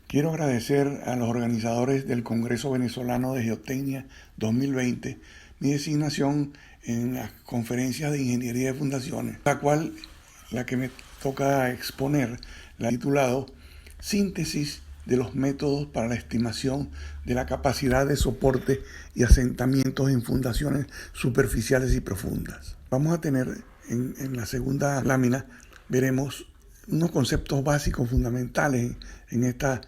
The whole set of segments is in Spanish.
Quiero agradecer a los organizadores del Congreso Venezolano de Geotecnia 2020 mi designación en las conferencias de ingeniería de fundaciones, la que me toca exponer, la he titulado Síntesis de los métodos para la estimación de la capacidad de soporte y asentamientos en fundaciones superficiales y profundas. Vamos a tener en la segunda lámina, veremos unos conceptos básicos fundamentales en esta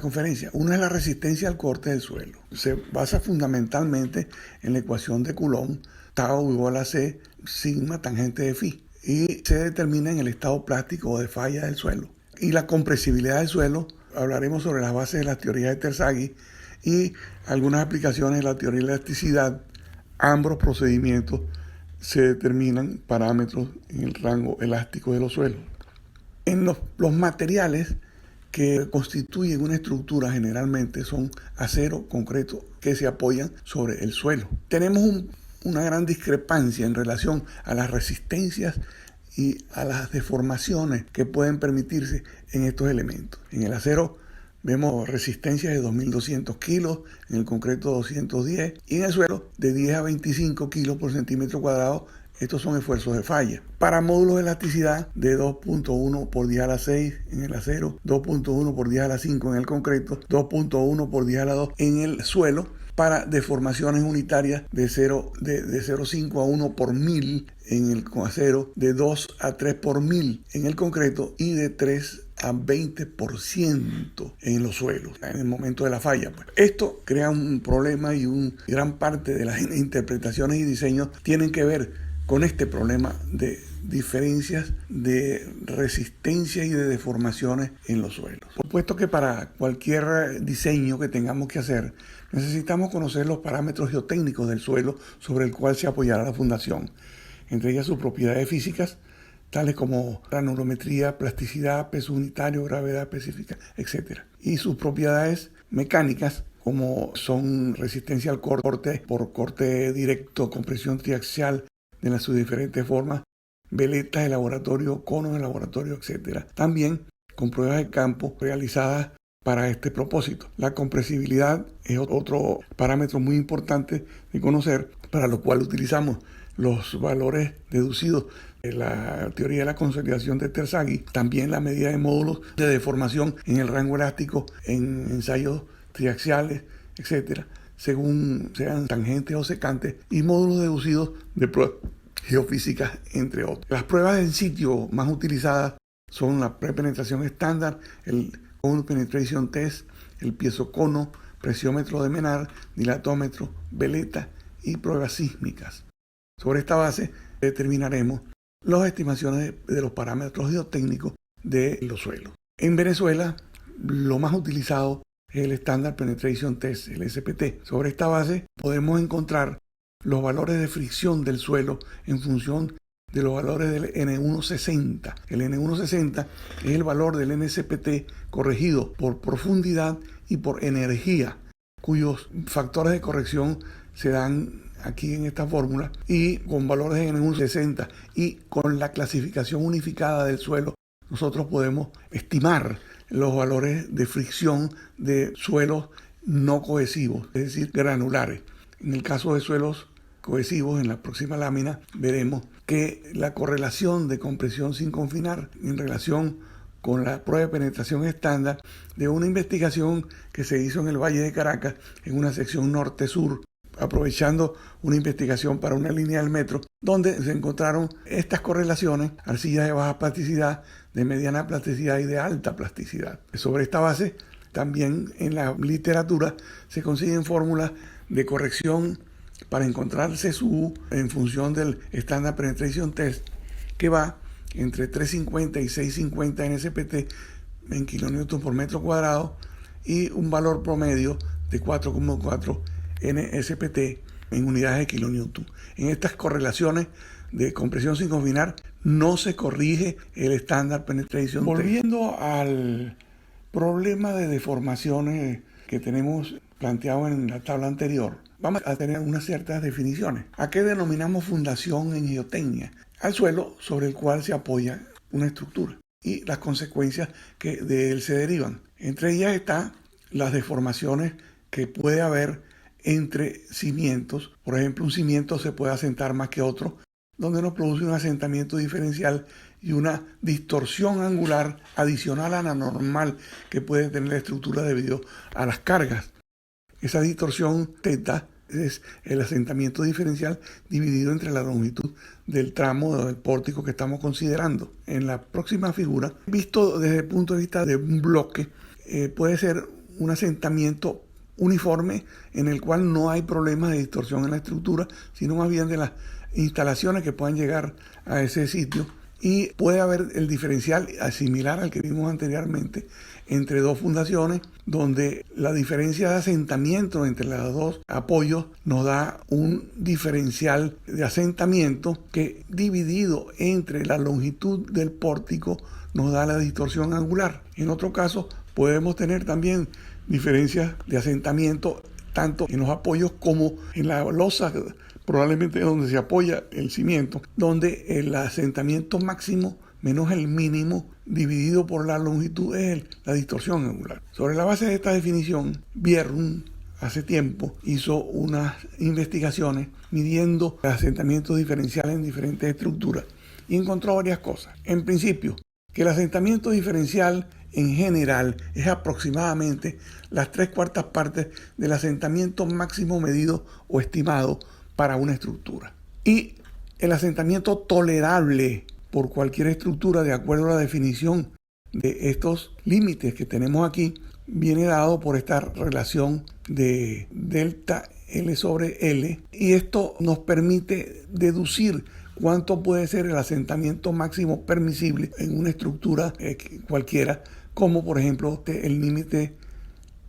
conferencia. Uno es la resistencia al corte del suelo. Se basa fundamentalmente en la ecuación de Coulomb, tau igual a C, sigma tangente de phi, y se determina en el estado plástico o de falla del suelo. Y la compresibilidad del suelo, hablaremos sobre las bases de la teoría de Terzaghi y algunas aplicaciones de la teoría de elasticidad. Ambos procedimientos se determinan parámetros en el rango elástico de los suelos. En los materiales que constituyen una estructura generalmente son acero, concreto, que se apoyan sobre el suelo. Tenemos una gran discrepancia en relación a las resistencias y a las deformaciones que pueden permitirse en estos elementos. En el acero vemos resistencias de 2.200 kilos, en el concreto 210 y en el suelo de 10 a 25 kilos por centímetro cuadrado. Estos son esfuerzos de falla. Para módulos de elasticidad de 2.1 por 10 a la 6 en el acero, 2.1 por 10 a la 5 en el concreto, 2.1 por 10 a la 2 en el suelo. Para deformaciones unitarias de 0,5 a 1 por 1000 en el acero, de 2 a 3 por 1000 en el concreto y de 3 a 20% en los suelos, en el momento de la falla. Esto crea un problema y gran parte de las interpretaciones y diseños tienen que ver con este problema de diferencias de resistencia y de deformaciones en los suelos. Por supuesto que para cualquier diseño que tengamos que hacer, necesitamos conocer los parámetros geotécnicos del suelo sobre el cual se apoyará la fundación, entre ellas sus propiedades físicas, tales como granulometría, plasticidad, peso unitario, gravedad específica, etc. Y sus propiedades mecánicas, como son resistencia al corte, por corte directo, compresión triaxial de sus diferentes formas, veletas de laboratorio, conos de laboratorio, etc. También con pruebas de campo realizadas para este propósito. La compresibilidad es otro parámetro muy importante de conocer, para lo cual utilizamos los valores deducidos de la teoría de la consolidación de Terzaghi, también la medida de módulos de deformación en el rango elástico en ensayos triaxiales, etc., según sean tangentes o secantes, y módulos deducidos de pruebas geofísicas, entre otros. Las pruebas en sitio más utilizadas son la prepenetración estándar, el Cone Penetration Test, el piezocono, presiómetro de Menard, dilatómetro, veleta y pruebas sísmicas. Sobre esta base determinaremos las estimaciones de los parámetros geotécnicos de los suelos. En Venezuela, lo más utilizado es el Standard Penetration Test, el SPT. Sobre esta base podemos encontrar los valores de fricción del suelo en función de los valores del N160. El N160 es el valor del NSPT corregido por profundidad y por energía, cuyos factores de corrección se dan aquí en esta fórmula, y con valores de N160 y con la clasificación unificada del suelo, nosotros podemos estimar los valores de fricción de suelos no cohesivos, es decir, granulares. En el caso de suelos cohesivos, en la próxima lámina veremos que la correlación de compresión sin confinar en relación con la prueba de penetración estándar de una investigación que se hizo en el Valle de Caracas, en una sección norte-sur, aprovechando una investigación para una línea del metro, donde se encontraron estas correlaciones: arcillas de baja plasticidad, de mediana plasticidad y de alta plasticidad. Sobre esta base, también en la literatura se consiguen fórmulas de corrección para encontrar CSU en función del Standard Penetration Test, que va entre 350 y 650 NSPT en kilonewton por metro cuadrado y un valor promedio de 4,4 NSPT en unidades de kilonewton. En estas correlaciones de compresión sin confinar no se corrige el Standard Penetration Test. Volviendo al problema de deformaciones que tenemos planteado en la tabla anterior, vamos a tener unas ciertas definiciones. ¿A qué denominamos fundación en geotecnia? Al suelo sobre el cual se apoya una estructura. y las consecuencias que de él se derivan. Entre ellas están las deformaciones que puede haber entre cimientos. Por ejemplo, un cimiento se puede asentar más que otro, donde nos produce un asentamiento diferencial y una distorsión angular adicional a la normal que puede tener la estructura debido a las cargas. Esa distorsión teta es el asentamiento diferencial dividido entre la longitud del tramo del pórtico que estamos considerando. En la próxima figura, visto desde el punto de vista de un bloque, puede ser un asentamiento uniforme en el cual no hay problemas de distorsión en la estructura, sino más bien de las instalaciones que puedan llegar a ese sitio, y puede haber el diferencial similar al que vimos anteriormente entre dos fundaciones, donde la diferencia de asentamiento entre los dos apoyos nos da un diferencial de asentamiento que, dividido entre la longitud del pórtico, nos da la distorsión angular. En otro caso, podemos tener también diferencias de asentamiento tanto en los apoyos como en la losa, probablemente donde se apoya el cimiento, donde el asentamiento máximo menos el mínimo dividido por la longitud es la distorsión angular. Sobre la base de esta definición, Bjerrum hace tiempo hizo unas investigaciones midiendo el asentamiento diferencial en diferentes estructuras y encontró varias cosas. En principio, que el asentamiento diferencial en general es aproximadamente las 3/4 partes del asentamiento máximo medido o estimado para una estructura. Y el asentamiento tolerable por cualquier estructura, de acuerdo a la definición de estos límites que tenemos aquí, viene dado por esta relación de delta L sobre L, y esto nos permite deducir cuánto puede ser el asentamiento máximo permisible en una estructura cualquiera, como por ejemplo el límite de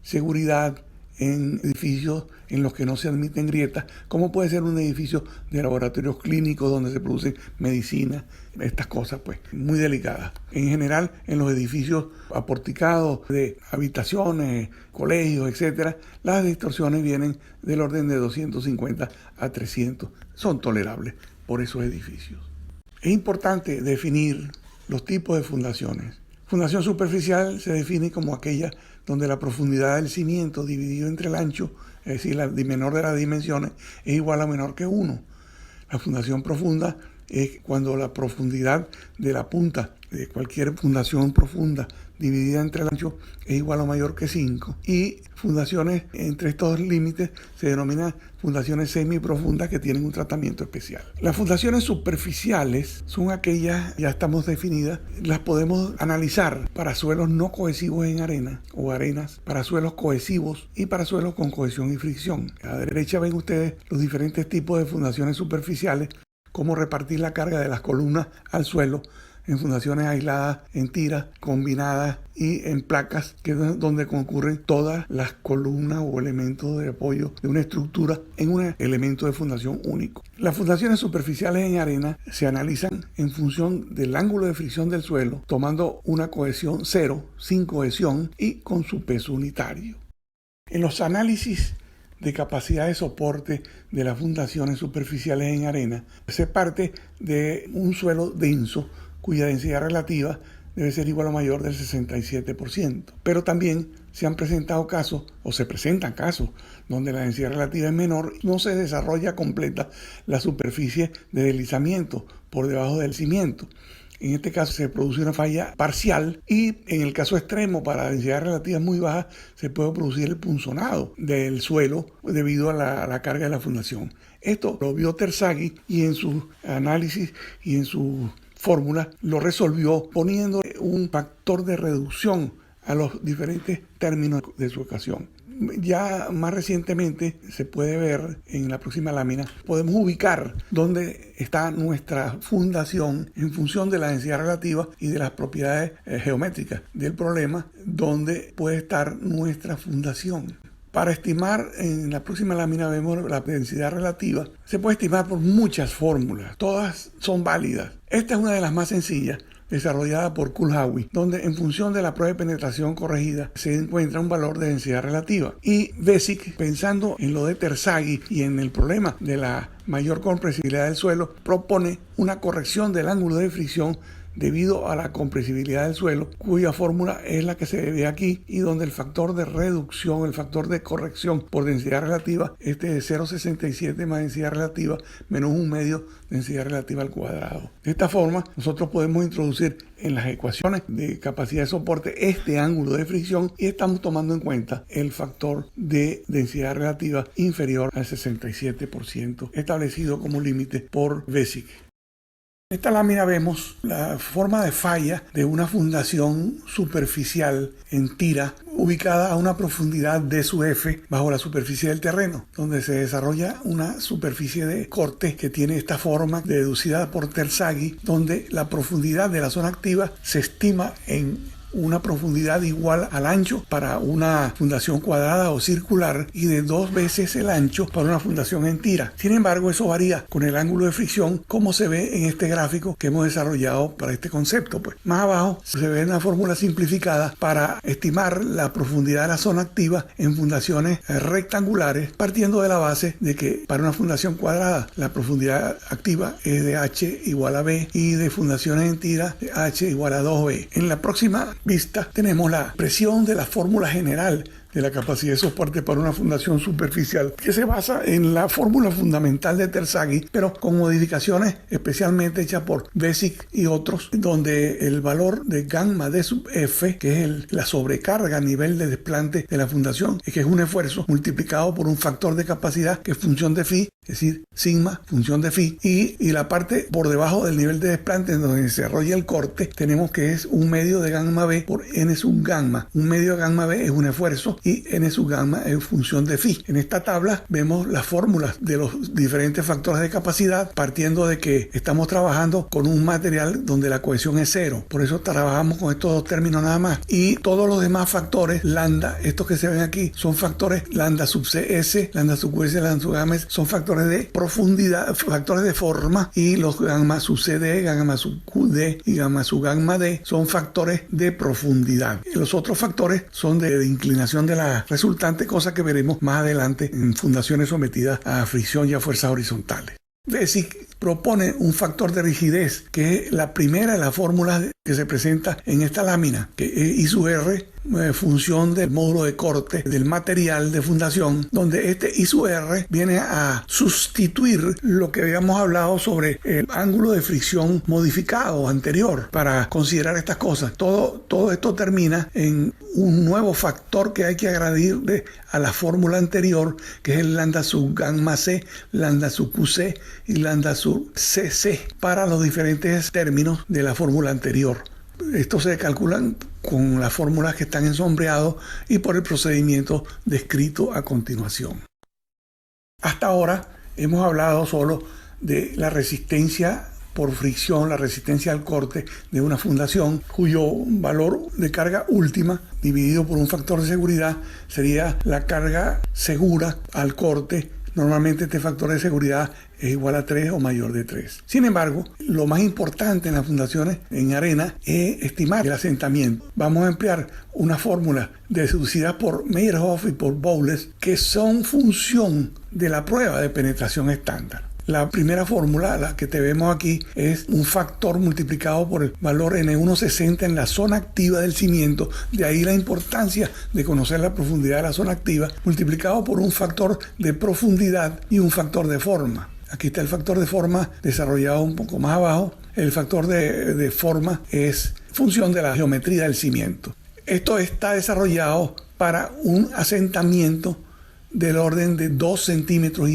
seguridad en edificios en los que no se admiten grietas, como puede ser un edificio de laboratorios clínicos donde se produce medicina, estas cosas pues muy delicadas. En general, en los edificios aporticados de habitaciones, colegios, etcétera, las distorsiones vienen del orden de 250 a 300, son tolerables por esos edificios. Es importante definir los tipos de fundaciones. Fundación superficial se define como aquella donde la profundidad del cimiento dividido entre el ancho, es decir, la menor de las dimensiones, es igual a menor que 1. La fundación profunda es cuando la profundidad de la punta de cualquier fundación profunda dividida entre el ancho es igual o mayor que 5. Y fundaciones entre estos límites se denominan fundaciones semiprofundas que tienen un tratamiento especial. Las fundaciones superficiales son aquellas, ya estamos definidas, las podemos analizar para suelos no cohesivos en arena o arenas, para suelos cohesivos y para suelos con cohesión y fricción. A la derecha ven ustedes los diferentes tipos de fundaciones superficiales, cómo repartir la carga de las columnas al suelo en fundaciones aisladas, en tiras, combinadas y en placas, que es donde concurren todas las columnas o elementos de apoyo de una estructura en un elemento de fundación único. Las fundaciones superficiales en arena se analizan en función del ángulo de fricción del suelo, tomando una cohesión 0, sin cohesión y con su peso unitario. En los análisis de capacidad de soporte de las fundaciones superficiales en arena, se parte de un suelo denso cuya densidad relativa debe ser igual o mayor del 67%. Pero también se han presentado casos, o se presentan casos, donde la densidad relativa es menor, no se desarrolla completa la superficie de deslizamiento por debajo del cimiento. En este caso se produce una falla parcial y en el caso extremo, para la densidad relativa muy baja, se puede producir el punzonado del suelo debido a la carga de la fundación. Esto lo vio Terzaghi y en su análisis y en su fórmula lo resolvió poniendo un factor de reducción a los diferentes términos de su ecuación. Ya más recientemente se puede ver en la próxima lámina, podemos ubicar dónde está nuestra fundación en función de la densidad relativa y de las propiedades geométricas del problema, dónde puede estar nuestra fundación. Para estimar, en la próxima lámina vemos la densidad relativa. Se puede estimar por muchas fórmulas, todas son válidas. Esta es una de las más sencillas, desarrollada por Kulhawi, donde en función de la prueba de penetración corregida se encuentra un valor de densidad relativa. Y Besic, pensando en lo de Terzaghi y en el problema de la mayor compresibilidad del suelo, propone una corrección del ángulo de fricción debido a la compresibilidad del suelo, cuya fórmula es la que se ve aquí y donde el factor de reducción, el factor de corrección por densidad relativa, este es 0,67 más densidad relativa menos 1/2 densidad relativa al cuadrado. De esta forma, nosotros podemos introducir en las ecuaciones de capacidad de soporte este ángulo de fricción y estamos tomando en cuenta el factor de densidad relativa inferior al 67% establecido como límite por Basic. En esta lámina vemos la forma de falla de una fundación superficial en tira ubicada a una profundidad de sub f bajo la superficie del terreno, donde se desarrolla una superficie de corte que tiene esta forma deducida por Terzaghi, donde la profundidad de la zona activa se estima en una profundidad igual al ancho para una fundación cuadrada o circular y de 2 veces el ancho para una fundación en tira. Sin embargo, eso varía con el ángulo de fricción, como se ve en este gráfico que hemos desarrollado para este concepto. Pues más abajo se ve una fórmula simplificada para estimar la profundidad de la zona activa en fundaciones rectangulares, partiendo de la base de que para una fundación cuadrada la profundidad activa es de h igual a b y de fundaciones en tira de h igual a 2b. En la próxima vista tenemos la presión de la fórmula general de la capacidad de soporte para una fundación superficial, que se basa en la fórmula fundamental de Terzaghi, pero con modificaciones especialmente hechas por Basic y otros, donde el valor de gamma de sub f, que es la sobrecarga a nivel de desplante de la fundación, que es un esfuerzo multiplicado por un factor de capacidad que es función de phi, es decir, sigma, función de phi, y la parte por debajo del nivel de desplante en donde se desarrolla el corte, tenemos que es 1/2 de gamma b por n sub gamma. 1/2 de gamma b es un esfuerzo y n sub gamma es función de phi. En esta tabla vemos las fórmulas de los diferentes factores de capacidad, partiendo de que estamos trabajando con un material donde la cohesión es 0. Por eso trabajamos con estos dos términos nada más. Y todos los demás factores, lambda, estos que se ven aquí, son factores lambda sub cs, lambda sub qs, lambda sub gamma, son factores de profundidad, factores de forma, y los gamma sub cd, gamma sub qd y gamma sub gamma d son factores de profundidad. Y los otros factores son de inclinación de la resultante, cosa que veremos más adelante en fundaciones sometidas a fricción y a fuerzas horizontales. Basic propone un factor de rigidez, que es la primera de las fórmulas que se presenta en esta lámina, que es I sub R, función del módulo de corte del material de fundación, donde este I sub R viene a sustituir lo que habíamos hablado sobre el ángulo de fricción modificado anterior para considerar estas cosas. Todo esto termina en un nuevo factor que hay que añadir a la fórmula anterior, que es el lambda sub gamma c, lambda sub qc y lambda sub cc para los diferentes términos de la fórmula anterior. Estos se calculan con las fórmulas que están en sombreado y por el procedimiento descrito a continuación. Hasta ahora hemos hablado solo de la resistencia por fricción, la resistencia al corte de una fundación, cuyo valor de carga última dividido por un factor de seguridad sería la carga segura al corte. Normalmente este factor de seguridad es igual a 3 o mayor de 3. Sin embargo, lo más importante en las fundaciones en arena es estimar el asentamiento. Vamos a emplear una fórmula deducida por Meyerhoff y por Bowles, que son función de la prueba de penetración estándar. La primera fórmula, la que te vemos aquí, es un factor multiplicado por el valor N160 en la zona activa del cimiento. De ahí la importancia de conocer la profundidad de la zona activa, multiplicado por un factor de profundidad y un factor de forma. Aquí está el factor de forma desarrollado un poco más abajo. El factor de forma es función de la geometría del cimiento. Esto está desarrollado para un asentamiento del orden de 2,5 centímetros.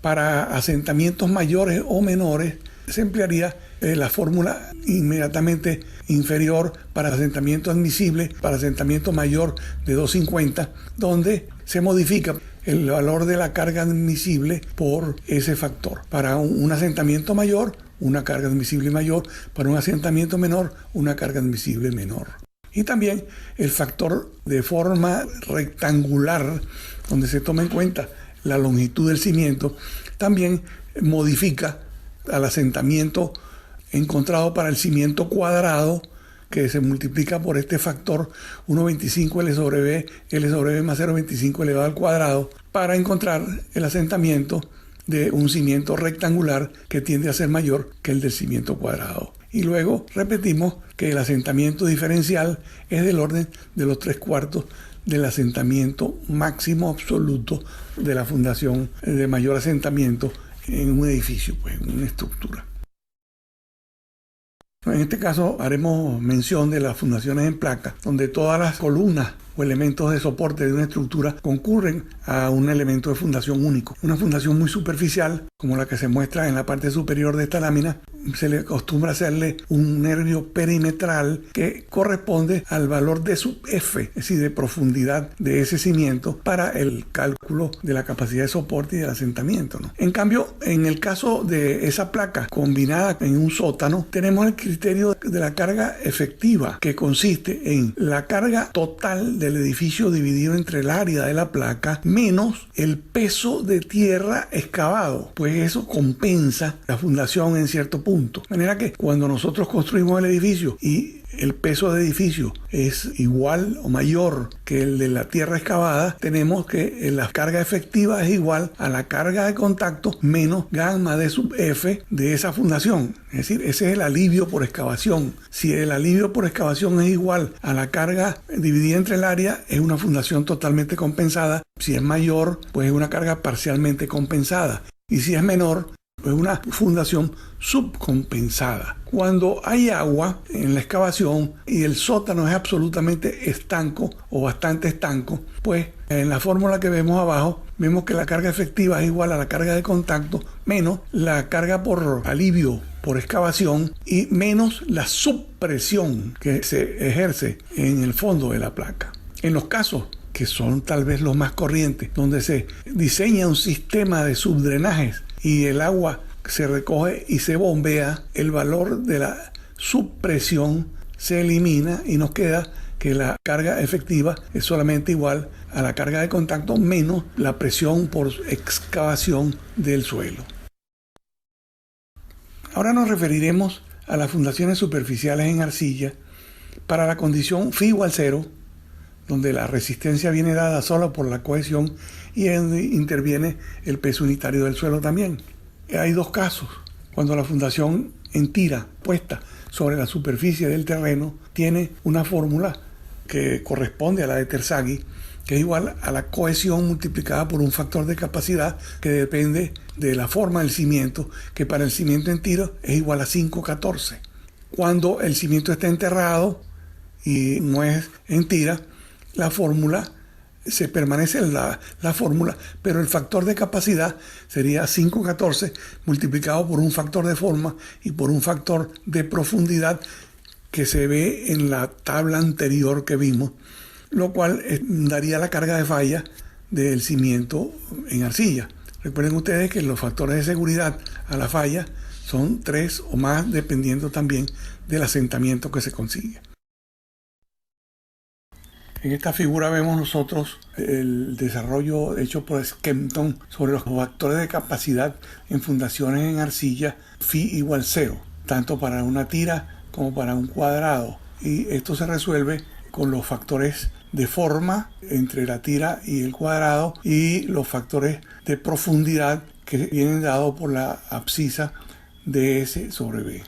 Para asentamientos mayores o menores se emplearía la fórmula inmediatamente inferior para asentamiento admisible, para asentamiento mayor de 2,50, donde se modifica el valor de la carga admisible por ese factor. Para un asentamiento mayor, una carga admisible mayor; para un asentamiento menor, una carga admisible menor. Y también el factor de forma rectangular, donde se toma en cuenta la longitud del cimiento, también modifica al asentamiento encontrado para el cimiento cuadrado, que se multiplica por este factor 1,25 L sobre B más 0,25 elevado al cuadrado, para encontrar el asentamiento de un cimiento rectangular que tiende a ser mayor que el del cimiento cuadrado. Y luego repetimos que el asentamiento diferencial es del orden de los 3/4 del asentamiento máximo absoluto de la fundación de mayor asentamiento en un edificio, pues en una estructura. En este caso haremos mención de las fundaciones en placa, donde todas las columnas o elementos de soporte de una estructura concurren a un elemento de fundación único. Una fundación muy superficial, como la que se muestra en la parte superior de esta lámina, se le acostumbra a hacerle un nervio perimetral que corresponde al valor de sub F, es decir, de profundidad de ese cimiento para el cálculo de la capacidad de soporte y del asentamiento, ¿no? En cambio, en el caso de esa placa combinada en un sótano, tenemos el criterio de la carga efectiva, que consiste en la carga total del edificio dividido entre el área de la placa menos el peso de tierra excavado, pues eso compensa la fundación en cierto punto. De manera que cuando nosotros construimos el edificio y el peso del edificio es igual o mayor que el de la tierra excavada, tenemos que la carga efectiva es igual a la carga de contacto menos gamma de sub F de esa fundación. Es decir, ese es el alivio por excavación. Si el alivio por excavación es igual a la carga dividida entre el área, es una fundación totalmente compensada. Si es mayor, pues es una carga parcialmente compensada. Y si es menor, pues una fundación subcompensada. Cuando hay agua en la excavación y el sótano es absolutamente estanco o bastante estanco, pues en la fórmula que vemos abajo, vemos que la carga efectiva es igual a la carga de contacto menos la carga por alivio por excavación y menos la subpresión que se ejerce en el fondo de la placa. En los casos que son tal vez los más corrientes, donde se diseña un sistema de subdrenajes y el agua se recoge y se bombea, el valor de la subpresión se elimina y nos queda que la carga efectiva es solamente igual a la carga de contacto menos la presión por excavación del suelo. Ahora nos referiremos a las fundaciones superficiales en arcilla para la condición phi igual 0, donde la resistencia viene dada solo por la cohesión y interviene el peso unitario del suelo también. Hay dos casos: cuando la fundación en tira puesta sobre la superficie del terreno tiene una fórmula que corresponde a la de Terzaghi, que es igual a la cohesión multiplicada por un factor de capacidad que depende de la forma del cimiento, que para el cimiento en tira es igual a 5/14. Cuando el cimiento está enterrado y no es en tira, la fórmula se permanece en la fórmula, pero el factor de capacidad sería 5/14 multiplicado por un factor de forma y por un factor de profundidad que se ve en la tabla anterior que vimos, lo cual daría la carga de falla del cimiento en arcilla. Recuerden ustedes que los factores de seguridad a la falla son 3 o más, dependiendo también del asentamiento que se consigue. En esta figura vemos nosotros el desarrollo hecho por Skempton sobre los factores de capacidad en fundaciones en arcilla phi igual 0, tanto para una tira como para un cuadrado. Y esto se resuelve con los factores de forma entre la tira y el cuadrado y los factores de profundidad que vienen dados por la abscisa ds sobre b.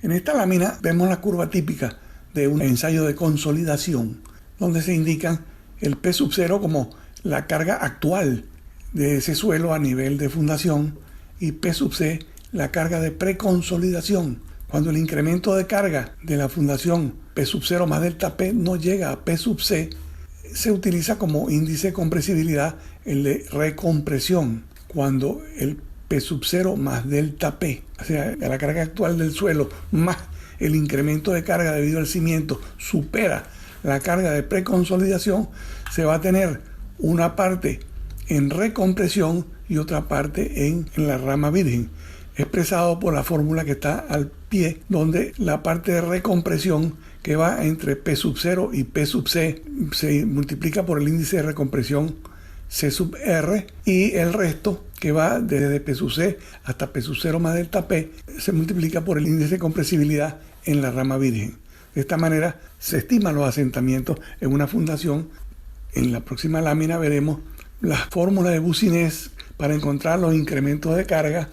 En esta lámina vemos la curva típica de un ensayo de consolidación, donde se indican el P sub 0 como la carga actual de ese suelo a nivel de fundación y P sub C la carga de preconsolidación. Cuando el incremento de carga de la fundación P sub 0 más delta P no llega a P sub C, se utiliza como índice de compresibilidad el de recompresión. Cuando el P sub 0 más delta P, o sea, la carga actual del suelo más el incremento de carga debido al cimiento supera la carga de preconsolidación, se va a tener una parte en recompresión y otra parte en la rama virgen, expresado por la fórmula que está al pie, donde la parte de recompresión que va entre P sub 0 y P sub C se multiplica por el índice de recompresión C sub R, y el resto que va desde P sub C hasta P sub 0 más delta P se multiplica por el índice de compresibilidad en la rama virgen. De esta manera se estiman los asentamientos en una fundación. En la próxima lámina veremos las fórmulas de Boussinesq para encontrar los incrementos de carga,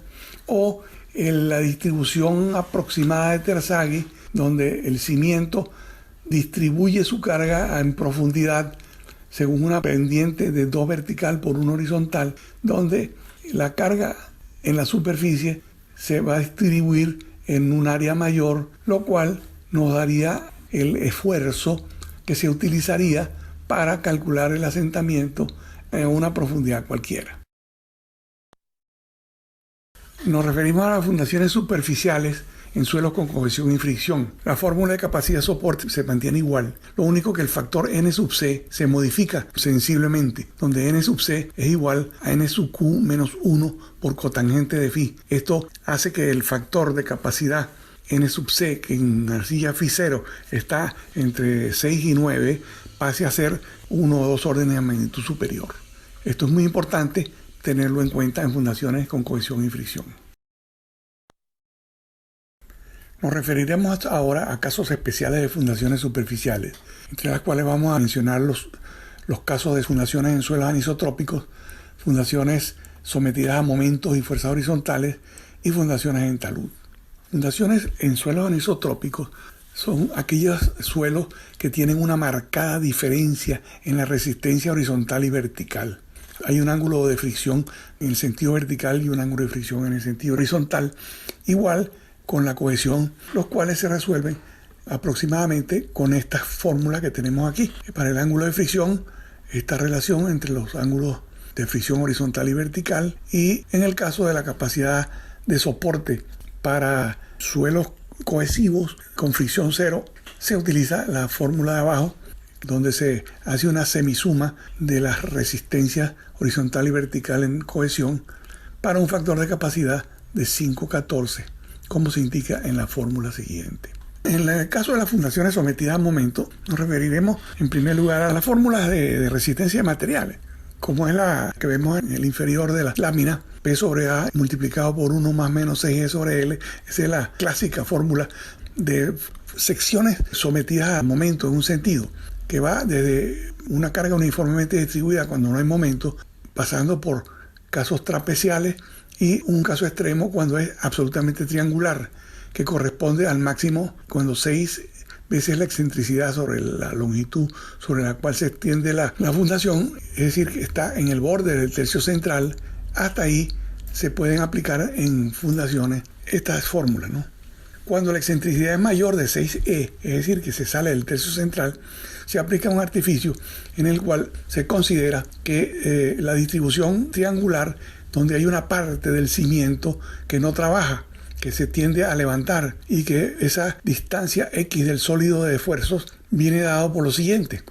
o la distribución aproximada de Terzaghi, donde el cimiento distribuye su carga en profundidad según una pendiente de 2 vertical por 1 horizontal, donde la carga en la superficie se va a distribuir en un área mayor, lo cual nos daría el esfuerzo que se utilizaría para calcular el asentamiento en una profundidad cualquiera. Nos referimos a las fundaciones superficiales en suelos con cohesión y fricción. La fórmula de capacidad de soporte se mantiene igual. Lo único que el factor n sub c se modifica sensiblemente, donde n sub c es igual a n sub q menos 1 por cotangente de phi. Esto hace que el factor de capacidad n sub c, que en arcilla phi 0 está entre 6 y 9, pase a ser 1 o 2 órdenes de magnitud superior. Esto es muy importante tenerlo en cuenta en fundaciones con cohesión y fricción. Nos referiremos ahora a casos especiales de fundaciones superficiales, entre las cuales vamos a mencionar los casos de fundaciones en suelos anisotrópicos, fundaciones sometidas a momentos y fuerzas horizontales y fundaciones en talud. Fundaciones en suelos anisotrópicos son aquellos suelos que tienen una marcada diferencia en la resistencia horizontal y vertical. Hay un ángulo de fricción en el sentido vertical y un ángulo de fricción en el sentido horizontal, igual con la cohesión, los cuales se resuelven aproximadamente con esta fórmula que tenemos aquí. Para el ángulo de fricción, esta relación entre los ángulos de fricción horizontal y vertical, y en el caso de la capacidad de soporte para suelos cohesivos con fricción cero, se utiliza la fórmula de abajo, donde se hace una semisuma de las resistencias horizontal y vertical en cohesión para un factor de capacidad de 5,14, como se indica en la fórmula siguiente. En el caso de las fundaciones sometidas a momento, nos referiremos en primer lugar a las fórmulas de resistencia de materiales, como es la que vemos en el inferior de la lámina, P sobre A multiplicado por 1 más menos 6G sobre L. Esa es la clásica fórmula de secciones sometidas a momento en un sentido, que va desde una carga uniformemente distribuida cuando no hay momento, pasando por casos trapeciales y un caso extremo cuando es absolutamente triangular, que corresponde al máximo cuando 6 veces la excentricidad sobre la longitud sobre la cual se extiende la fundación, es decir, que está en el borde del tercio central. Hasta ahí se pueden aplicar en fundaciones estas fórmulas, ¿no? Cuando la excentricidad es mayor de 6e, es decir, que se sale del tercio central, se aplica un artificio en el cual se considera que la distribución triangular, donde hay una parte del cimiento que no trabaja, que se tiende a levantar, y que esa distancia X del sólido de esfuerzos viene dado por lo siguiente.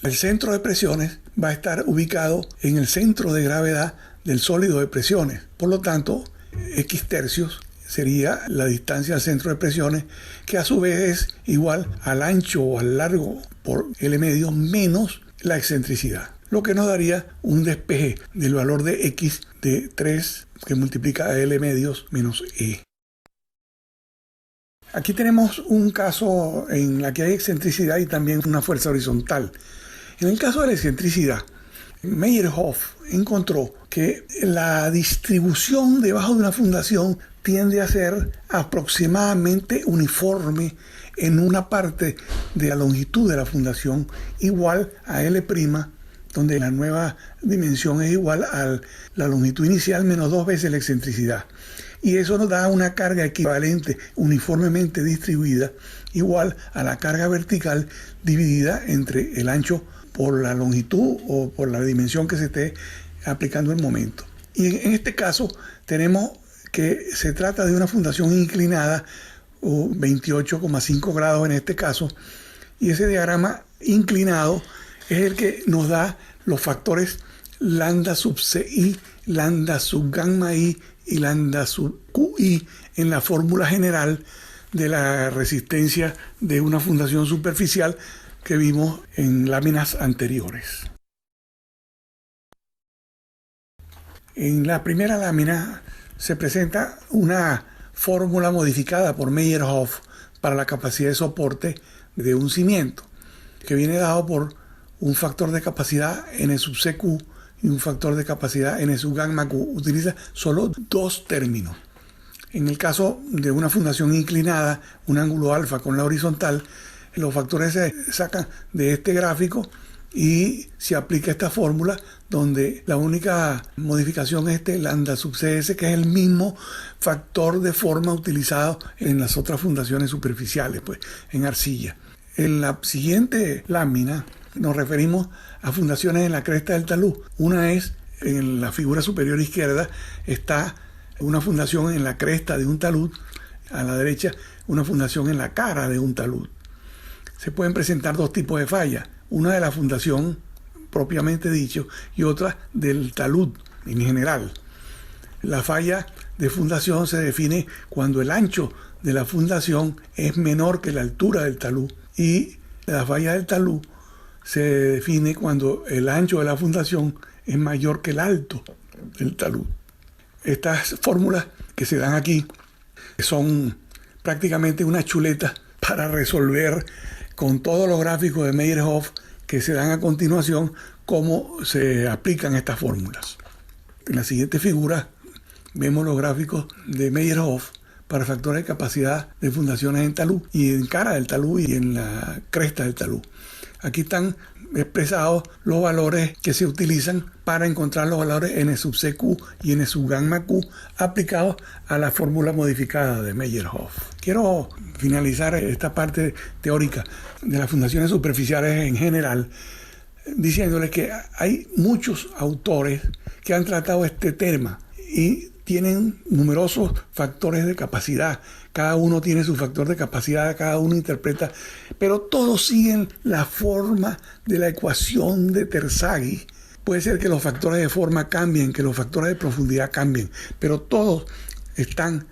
El centro de presiones va a estar ubicado en el centro de gravedad del sólido de presiones. Por lo tanto, X tercios sería la distancia al centro de presiones, que a su vez es igual al ancho o al largo por L medio menos la excentricidad, lo que nos daría un despeje del valor de X de 3 que multiplica a L medios menos E. Aquí tenemos un caso en la que hay excentricidad y también una fuerza horizontal. En el caso de la excentricidad, Meyerhoff encontró que la distribución debajo de una fundación tiende a ser aproximadamente uniforme en una parte de la longitud de la fundación, igual a L', donde la nueva dimensión es igual a la longitud inicial menos 2 veces la excentricidad. Y eso nos da una carga equivalente uniformemente distribuida, igual a la carga vertical dividida entre el ancho por la longitud o por la dimensión que se esté aplicando el momento. Y en este caso tenemos que se trata de una fundación inclinada, 28,5 grados en este caso, y ese diagrama inclinado es el que nos da los factores lambda sub ci, lambda sub gamma i y lambda sub qi en la fórmula general de la resistencia de una fundación superficial que vimos en láminas anteriores. En la primera lámina se presenta una fórmula modificada por Meyerhoff para la capacidad de soporte de un cimiento, que viene dado por un factor de capacidad n sub cq y un factor de capacidad n sub gamma q. Utiliza solo 2 términos. En el caso de una fundación inclinada, un ángulo alfa con la horizontal, los factores se sacan de este gráfico y se aplica esta fórmula donde la única modificación es este lambda sub cs, que es el mismo factor de forma utilizado en las otras fundaciones superficiales, pues en arcilla. En la siguiente lámina nos referimos a fundaciones en la cresta del talud. Una es, en la figura superior izquierda, está una fundación en la cresta de un talud, a la derecha una fundación en la cara de un talud. Se pueden presentar dos tipos de fallas, una de la fundación propiamente dicho y otra del talud en general. La falla de fundación se define cuando el ancho de la fundación es menor que la altura del talud, y la falla del talud se define cuando el ancho de la fundación es mayor que el alto del talud. Estas fórmulas que se dan aquí son prácticamente una chuleta para resolver con todos los gráficos de Meyerhof que se dan a continuación cómo se aplican estas fórmulas. En la siguiente figura vemos los gráficos de Meyerhof para factores de capacidad de fundaciones en talud y en cara del talud y en la cresta del talud. Aquí están expresados los valores que se utilizan para encontrar los valores n sub cq y n sub gamma q aplicados a la fórmula modificada de Meyerhof. Quiero finalizar esta parte teórica de las fundaciones superficiales en general diciéndoles que hay muchos autores que han tratado este tema y tienen numerosos factores de capacidad. Cada uno tiene su factor de capacidad, cada uno interpreta, pero todos siguen la forma de la ecuación de Terzaghi. Puede ser que los factores de forma cambien, que los factores de profundidad cambien, pero todos están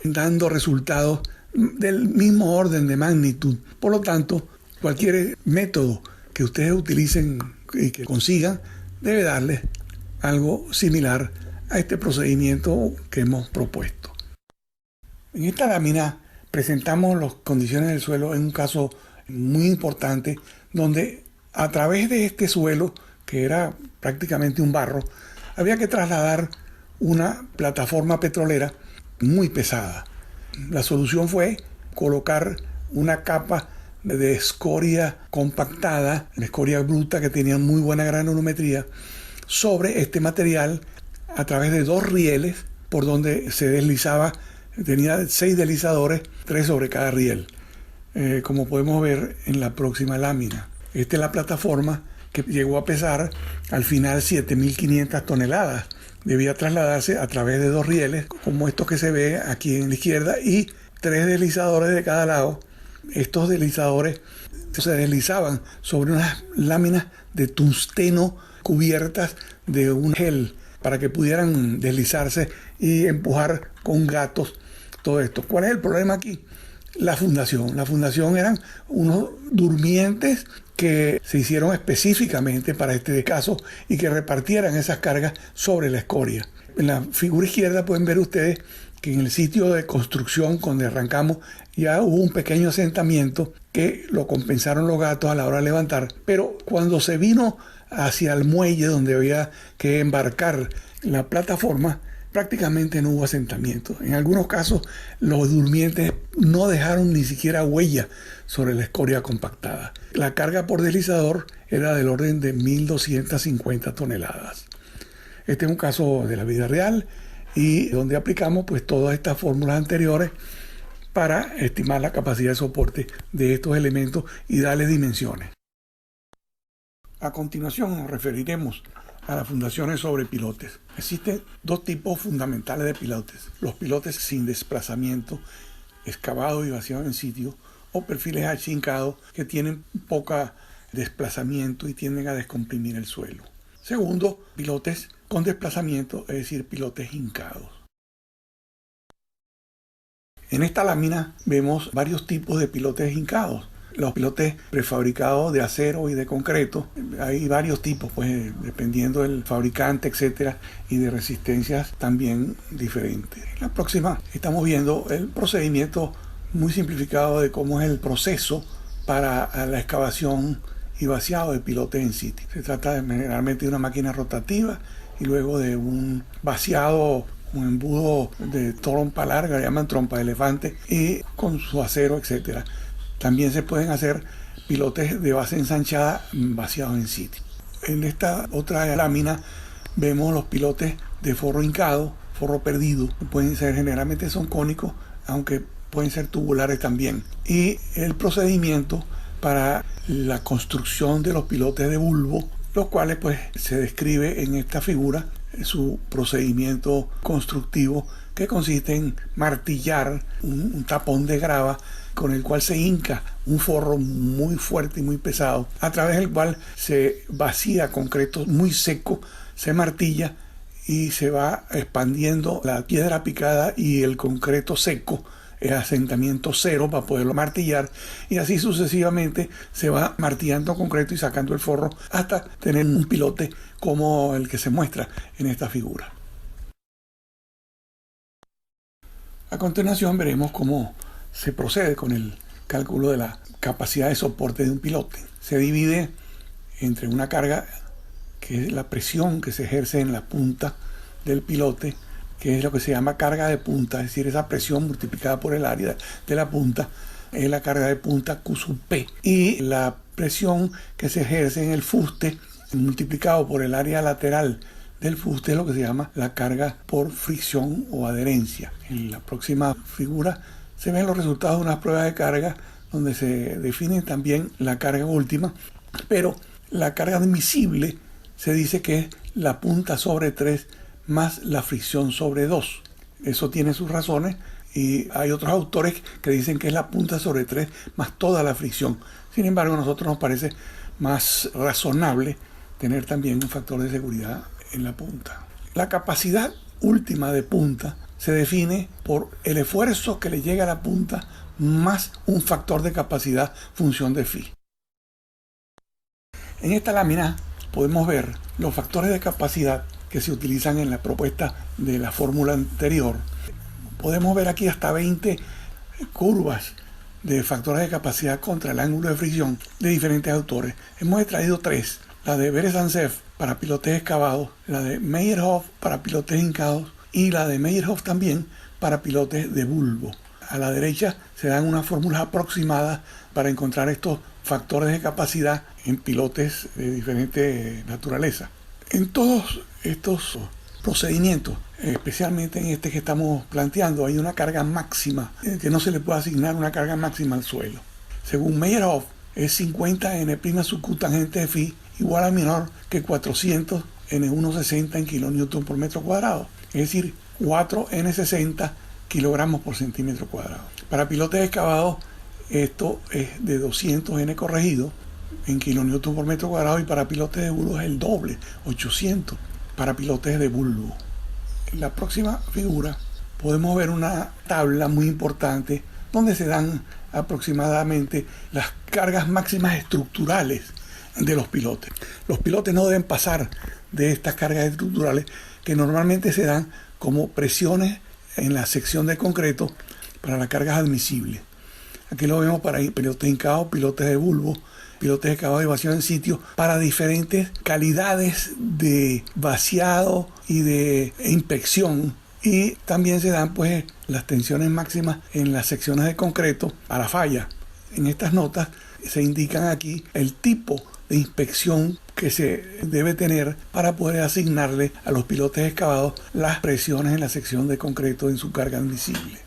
dando resultados del mismo orden de magnitud. Por lo tanto, cualquier método que ustedes utilicen y que consigan debe darles algo similar a este procedimiento que hemos propuesto. En esta lámina presentamos las condiciones del suelo en un caso muy importante donde a través de este suelo, que era prácticamente un barro, había que trasladar una plataforma petrolera muy pesada. La solución fue colocar una capa de escoria compactada, escoria bruta que tenía muy buena granulometría, sobre este material a través de dos rieles por donde se deslizaba. Tenía 6 deslizadores, 3 sobre cada riel, como podemos ver en la próxima lámina. Esta es la plataforma que llegó a pesar al final 7.500 toneladas. Debía trasladarse a través de dos rieles, como estos que se ve aquí en la izquierda, y 3 deslizadores de cada lado. Estos deslizadores se deslizaban sobre unas láminas de tungsteno cubiertas de un gel para que pudieran deslizarse y empujar con gatos todo esto. ¿Cuál es el problema aquí? La fundación. La fundación eran unos durmientes que se hicieron específicamente para este caso y que repartieran esas cargas sobre la escoria. En la figura izquierda pueden ver ustedes que en el sitio de construcción donde arrancamos ya hubo un pequeño asentamiento que lo compensaron los gatos a la hora de levantar, pero cuando se vino hacia el muelle donde había que embarcar la plataforma, prácticamente no hubo asentamiento. En algunos casos los durmientes no dejaron ni siquiera huella sobre la escoria compactada. La carga por deslizador era del orden de 1.250 toneladas. Este es un caso de la vida real y donde aplicamos pues todas estas fórmulas anteriores para estimar la capacidad de soporte de estos elementos y darles dimensiones. A continuación nos referiremos a las fundaciones sobre pilotes. Existen dos tipos fundamentales de pilotes: los pilotes sin desplazamiento, excavados y vaciados en sitio, o perfiles achincados que tienen poca desplazamiento y tienden a descomprimir el suelo. Segundo, pilotes con desplazamiento, es decir, pilotes hincados. En esta lámina vemos varios tipos de pilotes hincados. Los pilotes prefabricados de acero y de concreto, hay varios tipos, pues dependiendo del fabricante, etcétera, y de resistencias también diferentes. En la próxima estamos viendo el procedimiento muy simplificado de cómo es el proceso para la excavación y vaciado de pilotes en sitio. Se trata generalmente de una máquina rotativa y luego de un vaciado un embudo de trompa larga, le llaman trompa de elefante, y con su acero, etc. También se pueden hacer pilotes de base ensanchada vaciados en sitio. En esta otra lámina vemos los pilotes de forro hincado, forro perdido. Pueden ser, generalmente son cónicos, aunque pueden ser tubulares también. Y el procedimiento para la construcción de los pilotes de bulbo, los cuales pues se describe en esta figura su procedimiento constructivo, que consiste en martillar un tapón de grava con el cual se hinca un forro muy fuerte y muy pesado, a través del cual se vacía concreto muy seco, se martilla y se va expandiendo la piedra picada y el concreto seco, el asentamiento cero, para poderlo martillar, y así sucesivamente se va martillando concreto y sacando el forro hasta tener un pilote como el que se muestra en esta figura. A continuación veremos cómo se procede con el cálculo de la capacidad de soporte de un pilote. Se divide entre una carga, que es la presión que se ejerce en la punta del pilote, que es lo que se llama carga de punta, es decir, esa presión multiplicada por el área de la punta, es la carga de punta Q sub P, y la presión que se ejerce en el fuste multiplicado por el área lateral del fuste es lo que se llama la carga por fricción o adherencia. En la próxima figura se ven los resultados de unas pruebas de carga donde se define también la carga última, pero la carga admisible se dice que es la punta sobre 3 más la fricción sobre 2. Eso tiene sus razones, y hay otros autores que dicen que es la punta sobre 3 más toda la fricción. Sin embargo, a nosotros nos parece más razonable tener también un factor de seguridad en la punta. La capacidad última de punta se define por el esfuerzo que le llega a la punta más un factor de capacidad función de phi. En esta lámina podemos ver los factores de capacidad que se utilizan en la propuesta de la fórmula anterior. Podemos ver aquí hasta 20 curvas de factores de capacidad contra el ángulo de fricción de diferentes autores. Hemos extraído 3: la de Berezansef para pilotes excavados, la de Meyerhof para pilotes hincados y la de Meyerhof también para pilotes de bulbo. A la derecha se dan unas fórmulas aproximadas para encontrar estos factores de capacidad en pilotes de diferente naturaleza. En todos estos procedimientos, especialmente en este que estamos planteando, hay una carga máxima, que no se le puede asignar una carga máxima al suelo. Según Meyerhof, es 50 N' sub Q tangente de phi igual a menor que 400 N160 en kilonewton por metro cuadrado, es decir, 4 N60 kilogramos por centímetro cuadrado. Para pilotes excavados, esto es de 200 N corregido en kilonewton por metro cuadrado, y para pilotes de bulbo es el doble, 800 para pilotes de bulbo. En la próxima figura podemos ver una tabla muy importante donde se dan aproximadamente las cargas máximas estructurales de los pilotes. Los pilotes no deben pasar de estas cargas estructurales, que normalmente se dan como presiones en la sección de concreto para las cargas admisibles. Aquí lo vemos para pilotes hincados, pilotes de bulbo, pilotes excavados y vaciados en sitio, para diferentes calidades de vaciado y de inspección. Y también se dan pues las tensiones máximas en las secciones de concreto a la falla. En estas notas se indican aquí el tipo de inspección que se debe tener para poder asignarle a los pilotes excavados las presiones en la sección de concreto en su carga admisible.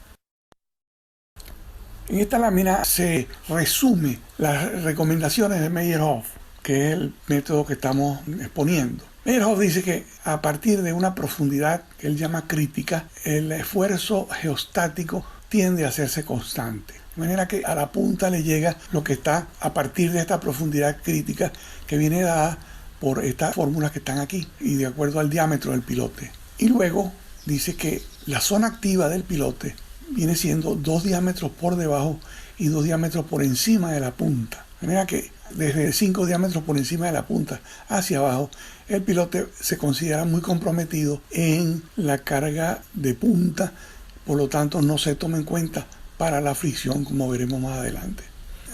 En esta lámina se resume las recomendaciones de Meyerhof, que es el método que estamos exponiendo. Meyerhof dice que a partir de una profundidad que él llama crítica, el esfuerzo geostático tiende a hacerse constante. De manera que a la punta le llega lo que está a partir de esta profundidad crítica, que viene dada por estas fórmulas que están aquí y de acuerdo al diámetro del pilote. Y luego dice que la zona activa del pilote viene siendo 2 diámetros por debajo y 2 diámetros por encima de la punta. De manera que desde 5 diámetros por encima de la punta hacia abajo, el pilote se considera muy comprometido en la carga de punta, por lo tanto no se toma en cuenta para la fricción, como veremos más adelante.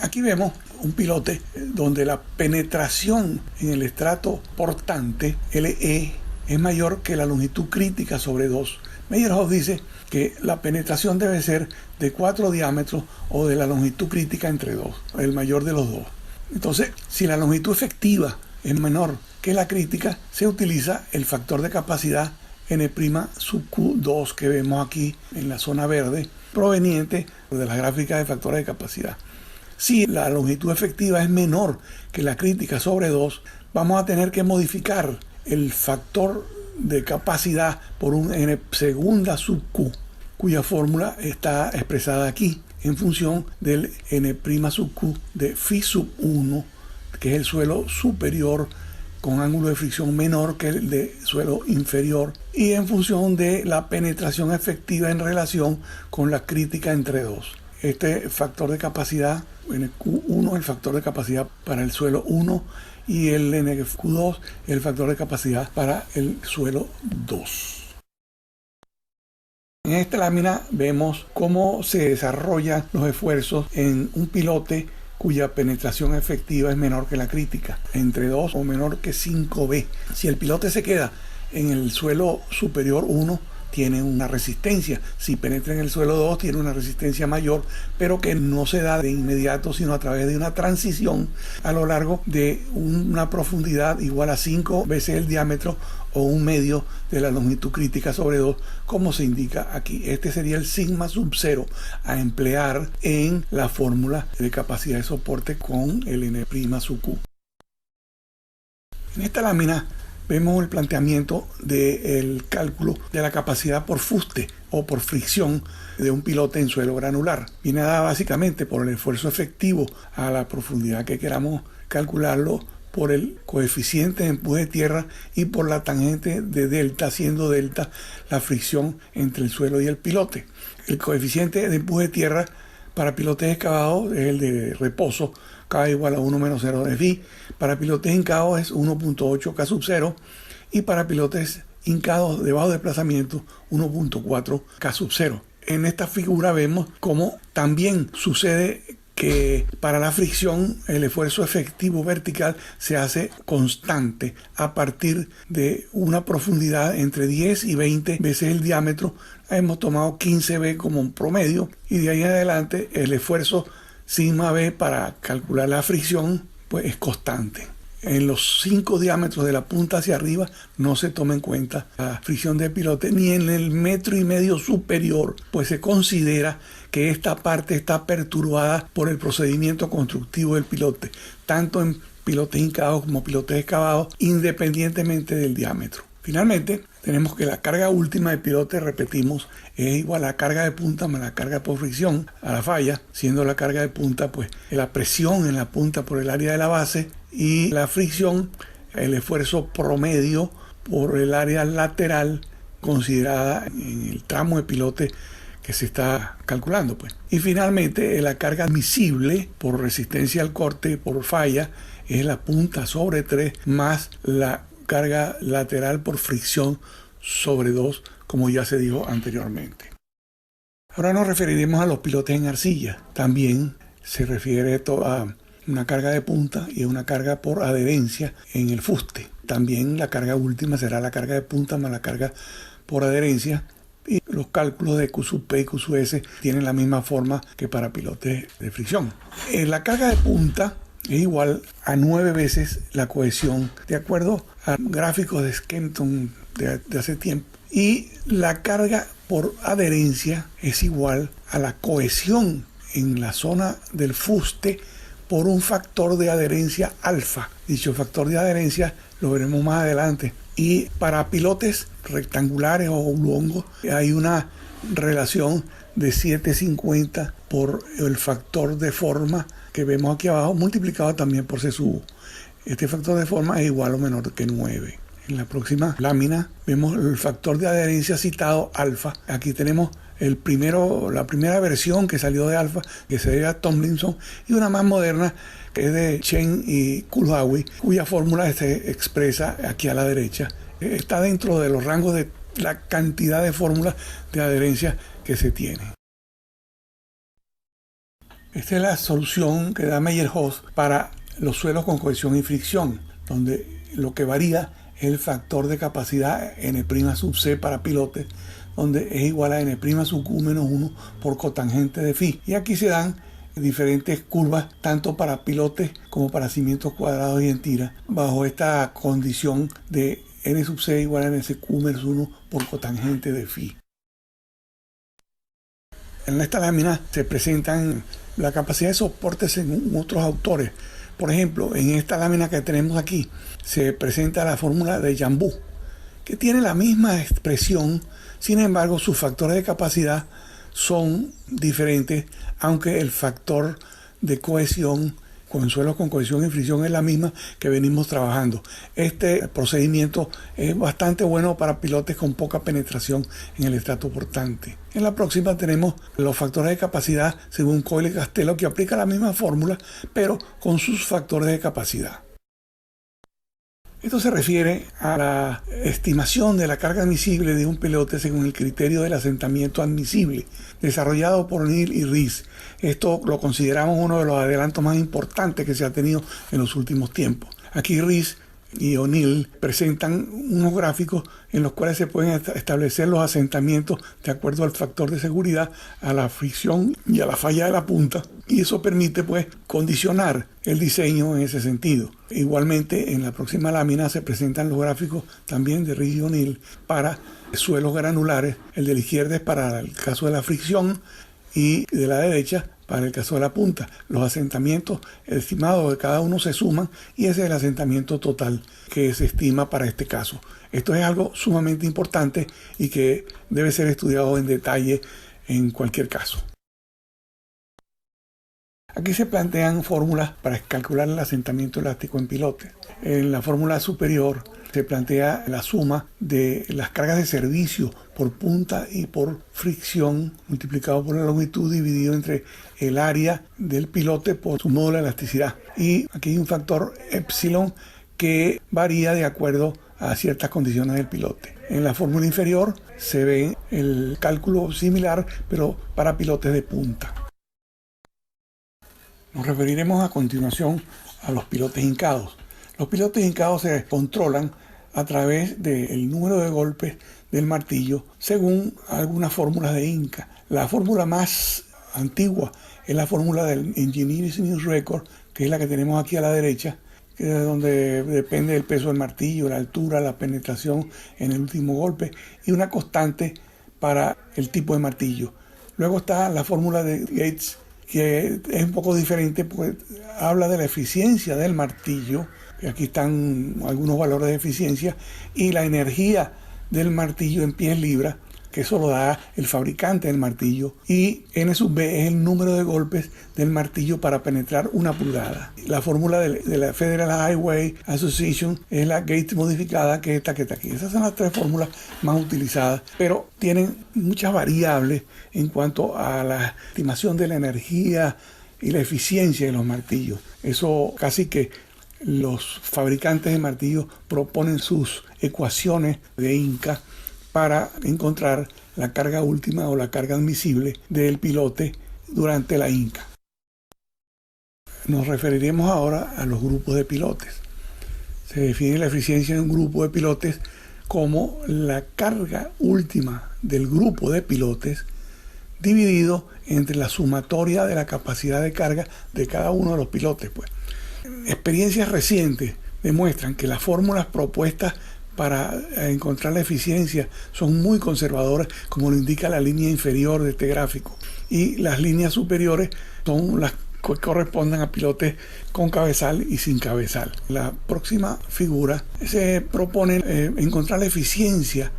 Aquí vemos un pilote donde la penetración en el estrato portante, LE, es mayor que la longitud crítica sobre 2. Meyerhoff dice que la penetración debe ser de 4 diámetros o de la longitud crítica entre 2, el mayor de los dos. Entonces, si la longitud efectiva es menor que la crítica, se utiliza el factor de capacidad N' sub Q2 que vemos aquí en la zona verde, proveniente de las gráficas de factores de capacidad. Si la longitud efectiva es menor que la crítica sobre 2, vamos a tener que modificar el factor de capacidad por un N segunda sub Q, cuya fórmula está expresada aquí en función del N' sub Q de Φ sub 1, que es el suelo superior con ángulo de fricción menor que el de suelo inferior, y en función de la penetración efectiva en relación con la crítica entre 2. Este factor de capacidad, NQ1, es el factor de capacidad para el suelo 1, y el NQ2 es el factor de capacidad para el suelo 2. En esta lámina vemos cómo se desarrollan los esfuerzos en un pilote cuya penetración efectiva es menor que la crítica, entre 2 o menor que 5B. Si el pilote se queda en el suelo superior 1, tiene una resistencia. Si penetra en el suelo 2, tiene una resistencia mayor, pero que no se da de inmediato, sino a través de una transición a lo largo de una profundidad igual a 5 veces el diámetro o un medio de la longitud crítica sobre 2, como se indica aquí. Este sería el sigma sub 0 a emplear en la fórmula de capacidad de soporte con el N' sub Q. En esta lámina vemos el planteamiento del cálculo de la capacidad por fuste o por fricción de un pilote en suelo granular. Viene dada básicamente por el esfuerzo efectivo a la profundidad que queramos calcularlo, por el coeficiente de empuje de tierra y por la tangente de delta, siendo delta la fricción entre el suelo y el pilote. El coeficiente de empuje de tierra para pilotes excavados es el de reposo, K igual a 1 menos 0 de phi. Para pilotes hincados es 1.8 K sub 0, y para pilotes hincados de bajo desplazamiento 1.4 K sub 0. En esta figura vemos cómo también sucede que para la fricción el esfuerzo efectivo vertical se hace constante a partir de una profundidad entre 10 y 20 veces el diámetro. Hemos tomado 15B como un promedio, y de ahí en adelante el esfuerzo sigma B para calcular la fricción pues es constante. En los 5 diámetros de la punta hacia arriba no se toma en cuenta la fricción del pilote, ni en el 1,5 metros superior, pues se considera que esta parte está perturbada por el procedimiento constructivo del pilote, tanto en pilotes hincados como pilotes excavados, independientemente del diámetro. Finalmente, tenemos que la carga última del pilote, repetimos, es igual a la carga de punta más la carga por fricción a la falla, siendo la carga de punta pues la presión en la punta por el área de la base, y la fricción el esfuerzo promedio por el área lateral considerada en el tramo de pilote que se está calculando, pues. Y finalmente la carga admisible por resistencia al corte por falla es la punta sobre 3 más la carga lateral por fricción sobre 2, como ya se dijo anteriormente. Ahora nos referiremos a los pilotes en arcilla. También se refiere a una carga de punta y una carga por adherencia en el fuste. También la carga última será la carga de punta más la carga por adherencia, y los cálculos de Q sub P y Q sub S tienen la misma forma que para pilotes de fricción. La carga de punta es igual a 9 veces la cohesión, de acuerdo a gráficos de Skempton de hace tiempo. Y la carga por adherencia es igual a la cohesión en la zona del fuste por un factor de adherencia alfa. Dicho factor de adherencia lo veremos más adelante. Y para pilotes rectangulares o oblongos hay una relación de 750 por el factor de forma que vemos aquí abajo, multiplicado también por C sub U. Este factor de forma es igual o menor que 9. En la próxima lámina vemos el factor de adherencia citado alfa. Aquí tenemos la primera versión que salió de alfa, que se debe a Tomlinson, y una más moderna que es de Chen y Kulhawi, cuya fórmula se expresa aquí a la derecha. Está dentro de los rangos de la cantidad de fórmulas de adherencia que se tiene. Esta es la solución que da Meyerhoff para los suelos con cohesión y fricción, donde lo que varía el factor de capacidad N' sub C para pilotes, donde es igual a N' sub Q menos 1 por cotangente de phi. Y aquí se dan diferentes curvas, tanto para pilotes como para cimientos cuadrados y en tira, bajo esta condición de N sub C igual a N sub Q menos 1 por cotangente de phi. En esta lámina se presentan la capacidad de soporte según otros autores. Por ejemplo, en esta lámina que tenemos aquí se presenta la fórmula de Jambu, que tiene la misma expresión, sin embargo sus factores de capacidad son diferentes, aunque el factor de cohesión con suelos con cohesión y fricción es la misma que venimos trabajando. Este procedimiento es bastante bueno para pilotes con poca penetración en el estrato portante. En la próxima tenemos los factores de capacidad según Coyle y Castello, que aplica la misma fórmula, pero con sus factores de capacidad. Esto se refiere a la estimación de la carga admisible de un pilote según el criterio del asentamiento admisible, desarrollado por O'Neill y Rees. Esto lo consideramos uno de los adelantos más importantes que se ha tenido en los últimos tiempos. Aquí Rees y O'Neill presentan unos gráficos en los cuales se pueden establecer los asentamientos de acuerdo al factor de seguridad, a la fricción y a la falla de la punta, y eso permite pues condicionar el diseño en ese sentido. Igualmente en la próxima lámina se presentan los gráficos también de Rees y O'Neill para suelos granulares. El de la izquierda es para el caso de la fricción y de la derecha para el caso de la punta. Los asentamientos estimados de cada uno se suman y ese es el asentamiento total que se estima para este caso. Esto es algo sumamente importante y que debe ser estudiado en detalle en cualquier caso. Aquí se plantean fórmulas para calcular el asentamiento elástico en pilotes. En la fórmula superior se plantea la suma de las cargas de servicio por punta y por fricción multiplicado por la longitud dividido entre el área del pilote por su módulo de elasticidad. Y aquí hay un factor epsilon que varía de acuerdo a ciertas condiciones del pilote. En la fórmula inferior se ve el cálculo similar, pero para pilotes de punta. Nos referiremos a continuación a los pilotes hincados. Los pilotes hincados se controlan a través del número de golpes del martillo según algunas fórmulas de Inca. La fórmula más antigua es la fórmula del Engineer's News Record, que es la que tenemos aquí a la derecha, que es donde depende del peso del martillo, la altura, la penetración en el último golpe y una constante para el tipo de martillo. Luego está la fórmula de Gates, que es un poco diferente, porque habla de la eficiencia del martillo. Aquí están algunos valores de eficiencia y la energía del martillo en pies libras, que eso lo da el fabricante del martillo, y N sub B es el número de golpes del martillo para penetrar una pulgada. La fórmula de la Federal Highway Association es la Gates modificada, que es esta que está aquí. Esas son las tres fórmulas más utilizadas, pero tienen muchas variables en cuanto a la estimación de la energía y la eficiencia de los martillos. Eso casi que los fabricantes de martillos proponen sus ecuaciones de Inca para encontrar la carga última o la carga admisible del pilote durante la Inca. Nos referiremos ahora a los grupos de pilotes. Se define la eficiencia de un grupo de pilotes como la carga última del grupo de pilotes dividido entre la sumatoria de la capacidad de carga de cada uno de los pilotes, pues. Experiencias recientes demuestran que las fórmulas propuestas para encontrar la eficiencia son muy conservadoras, como lo indica la línea inferior de este gráfico, y las líneas superiores son las que corresponden a pilotes con cabezal y sin cabezal. La próxima figura se propone encontrar la eficiencia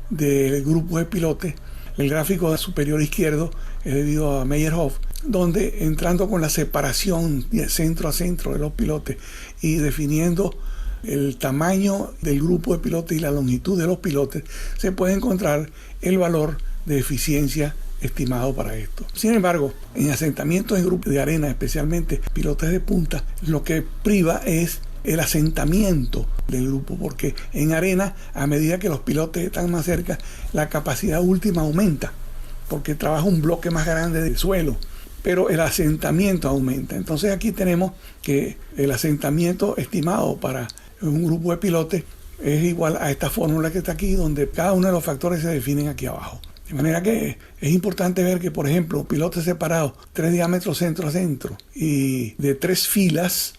del grupo de pilotes. El gráfico superior izquierdo es debido a Meyerhoff, donde entrando con la separación de centro a centro de los pilotes y definiendo el tamaño del grupo de pilotes y la longitud de los pilotes, se puede encontrar el valor de eficiencia estimado para esto. Sin embargo, en asentamientos en grupos de arena, especialmente pilotes de punta, lo que priva es el asentamiento del grupo, porque en arena, a medida que los pilotes están más cerca, la capacidad última aumenta, porque trabaja un bloque más grande de suelo, pero el asentamiento aumenta. Entonces aquí tenemos que el asentamiento estimado para un grupo de pilotes es igual a esta fórmula que está aquí, donde cada uno de los factores se definen aquí abajo. De manera que es importante ver que, por ejemplo, pilotes separados, 3 diámetros centro a centro, y de 3 filas,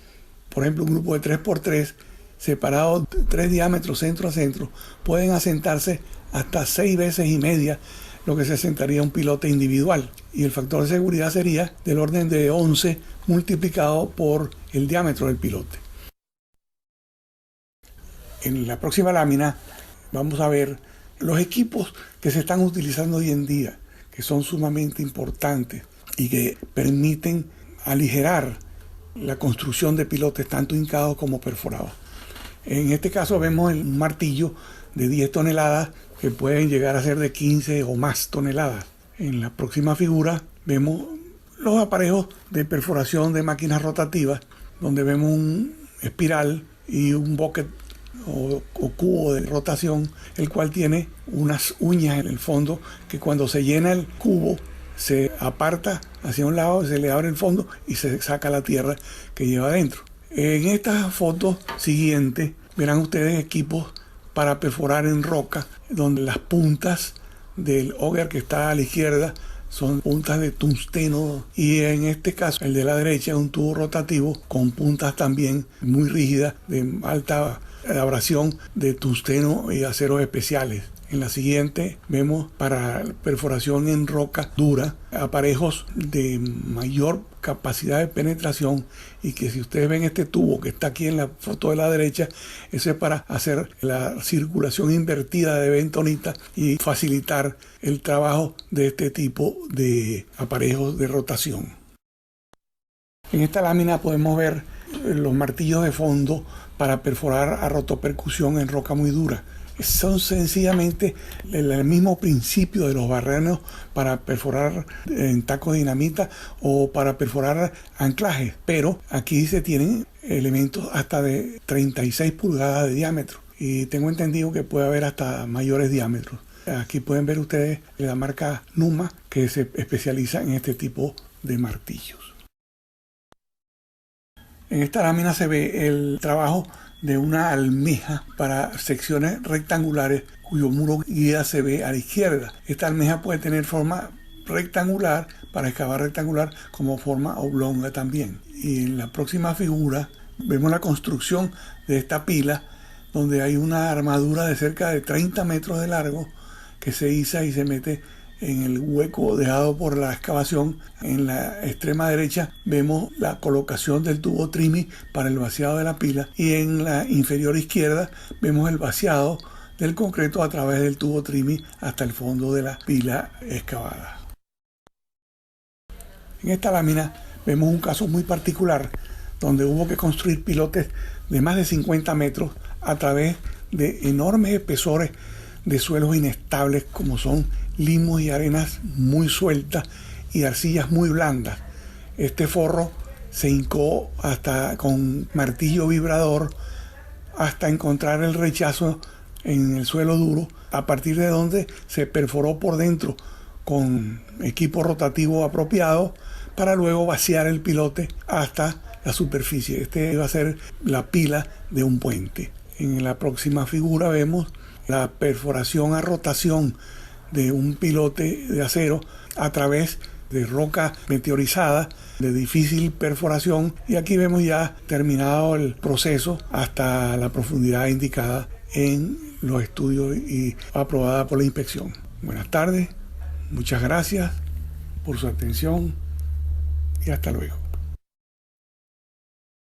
por ejemplo, un grupo de 3x3, separados 3 diámetros centro a centro, pueden asentarse hasta 6 veces y media lo que se asentaría un pilote individual. Y el factor de seguridad sería del orden de 11 multiplicado por el diámetro del pilote. En la próxima lámina vamos a ver los equipos que se están utilizando hoy en día, que son sumamente importantes y que permiten aligerar la construcción de pilotes tanto hincados como perforados. En este caso vemos un martillo de 10 toneladas que pueden llegar a ser de 15 o más toneladas. En la próxima figura vemos los aparejos de perforación de máquinas rotativas, donde vemos un espiral y un bucket o cubo de rotación, el cual tiene unas uñas en el fondo que cuando se llena el cubo se aparta hacia un lado, se le abre el fondo y se saca la tierra que lleva adentro. En esta foto siguiente verán ustedes equipos para perforar en roca, donde las puntas del auger que está a la izquierda son puntas de tungsteno, y en este caso el de la derecha es un tubo rotativo con puntas también muy rígidas de alta abrasión de tungsteno y aceros especiales. En la siguiente vemos para perforación en roca dura aparejos de mayor capacidad de penetración, y que si ustedes ven este tubo que está aquí en la foto de la derecha, eso es para hacer la circulación invertida de bentonita y facilitar el trabajo de este tipo de aparejos de rotación. En esta lámina podemos ver los martillos de fondo para perforar a rotopercusión en roca muy dura. Son sencillamente el mismo principio de los barrenos para perforar en tacos de dinamita o para perforar anclajes, pero aquí se tienen elementos hasta de 36 pulgadas de diámetro, y tengo entendido que puede haber hasta mayores diámetros. Aquí pueden ver ustedes la marca Numa, que se especializa en este tipo de martillos. En esta lámina se ve el trabajo de una almeja para secciones rectangulares cuyo muro guía se ve a la izquierda. Esta almeja puede tener forma rectangular para excavar rectangular, como forma oblonga también. Y en la próxima figura vemos la construcción de esta pila, donde hay una armadura de cerca de 30 metros de largo que se iza y se mete en el hueco dejado por la excavación. En la extrema derecha vemos la colocación del tubo Trimi para el vaciado de la pila, y en la inferior izquierda vemos el vaciado del concreto a través del tubo Trimi hasta el fondo de la pila excavada. En esta lámina vemos un caso muy particular donde hubo que construir pilotes de más de 50 metros a través de enormes espesores de suelos inestables, como son limos y arenas muy sueltas y arcillas muy blandas. Este forro se hincó hasta con martillo vibrador hasta encontrar el rechazo en el suelo duro, a partir de donde se perforó por dentro con equipo rotativo apropiado para luego vaciar el pilote hasta la superficie. Este va a ser la pila de un puente. En la próxima figura vemos la perforación a rotación de un pilote de acero a través de roca meteorizada de difícil perforación, y aquí vemos ya terminado el proceso hasta la profundidad indicada en los estudios y aprobada por la inspección. Buenas tardes, muchas gracias por su atención y hasta luego.